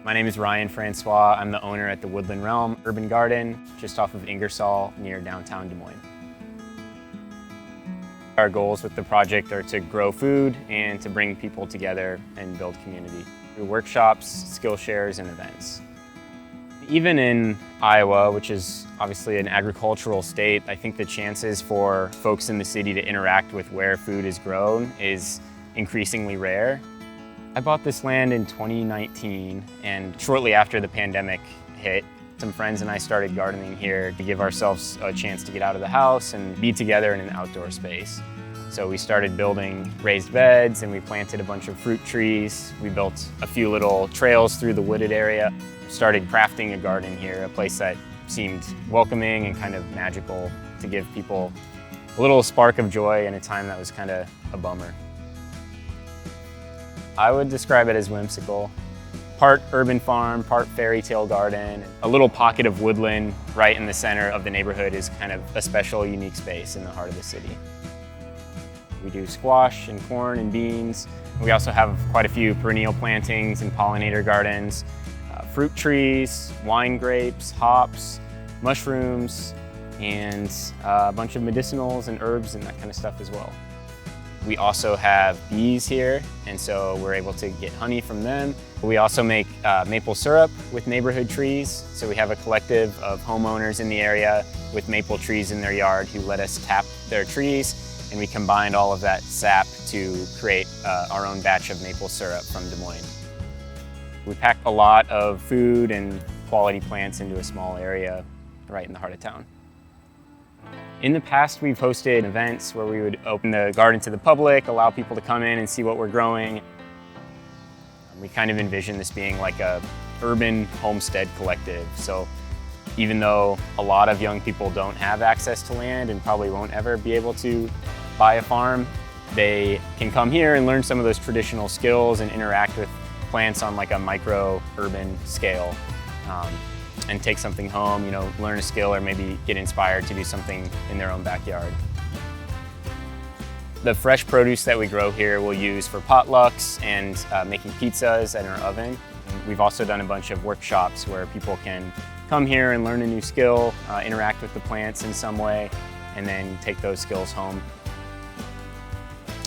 My name is Ryan Francois. I'm the owner at the Woodland Realm Urban Garden, just off of Ingersoll near downtown Des Moines. Our goals with the project are to grow food and to bring people together and build community through workshops, skill shares, and events. Even in Iowa, which is obviously an agricultural state, I think the chances for folks in the city to interact with where food is grown is increasingly rare. I bought this land in 2019, and shortly after the pandemic hit, some friends and I started gardening here to give ourselves a chance to get out of the house and be together in an outdoor space. So we started building raised beds and we planted a bunch of fruit trees. We built a few little trails through the wooded area. Started crafting a garden here, a place that seemed welcoming and kind of magical to give people a little spark of joy in a time that was kind of a bummer. I would describe it as whimsical. Part urban farm, part fairy tale garden. A little pocket of woodland right in the center of the neighborhood is kind of a special, unique space in the heart of the city. We do squash and corn and beans. We also have quite a few perennial plantings and pollinator gardens, fruit trees, wine grapes, hops, mushrooms, and a bunch of medicinals and herbs and that kind of stuff as well. We also have bees here, and so we're able to get honey from them. We also make maple syrup with neighborhood trees. So we have a collective of homeowners in the area with maple trees in their yard who let us tap their trees, and we combined all of that sap to create our own batch of maple syrup from Des Moines. We pack a lot of food and quality plants into a small area right in the heart of town. In the past, we've hosted events where we would open the garden to the public, allow people to come in and see what we're growing. We kind of envision this being like a urban homestead collective. So even though a lot of young people don't have access to land and probably won't ever be able to buy a farm, they can come here and learn some of those traditional skills and interact with plants on like a micro urban scale. And take something home, learn a skill or maybe get inspired to do something in their own backyard. The fresh produce that we grow here we'll use for potlucks and making pizzas in our oven. We've also done a bunch of workshops where people can come here and learn a new skill, interact with the plants in some way, and then take those skills home.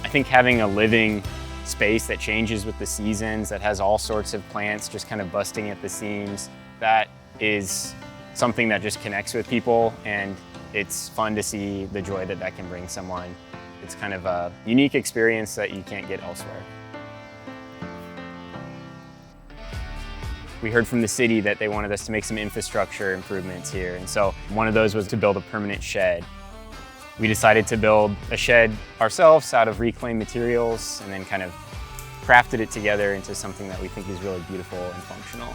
I think having a living space that changes with the seasons, that has all sorts of plants just kind of busting at the seams, that is something that just connects with people, and it's fun to see the joy that that can bring someone. It's kind of a unique experience that you can't get elsewhere. We heard from the city that they wanted us to make some infrastructure improvements here, and so one of those was to build a permanent shed. We decided to build a shed ourselves out of reclaimed materials and then kind of crafted it together into something that we think is really beautiful and functional.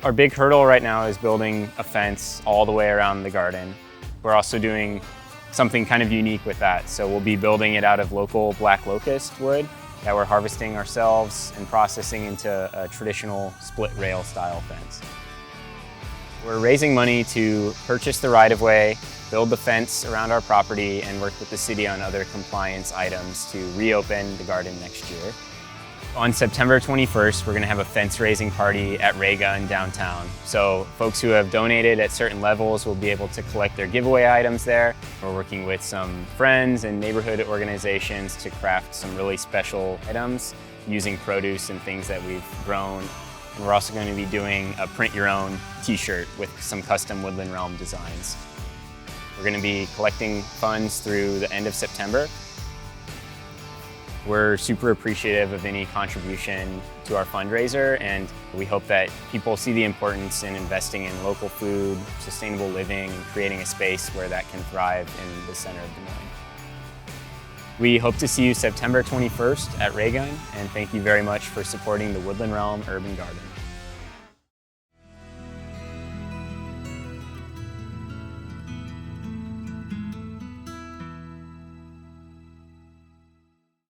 Our big hurdle right now is building a fence all the way around the garden. We're also doing something kind of unique with that. So we'll be building it out of local black locust wood that we're harvesting ourselves and processing into a traditional split rail style fence. We're raising money to purchase the right-of-way, build the fence around our property, and work with the city on other compliance items to reopen the garden next year. On September 21st, we're going to have a fence-raising party at Raygun downtown. So folks who have donated at certain levels will be able to collect their giveaway items there. We're working with some friends and neighborhood organizations to craft some really special items using produce and things that we've grown. And we're also going to be doing a print-your-own t-shirt with some custom Woodland Realm designs. We're going to be collecting funds through the end of September. We're super appreciative of any contribution to our fundraiser, and we hope that people see the importance in investing in local food, sustainable living, and creating a space where that can thrive in the center of Des Moines. We hope to see you September 21st at Raygun, and thank you very much for supporting the Woodland Realm Urban Garden.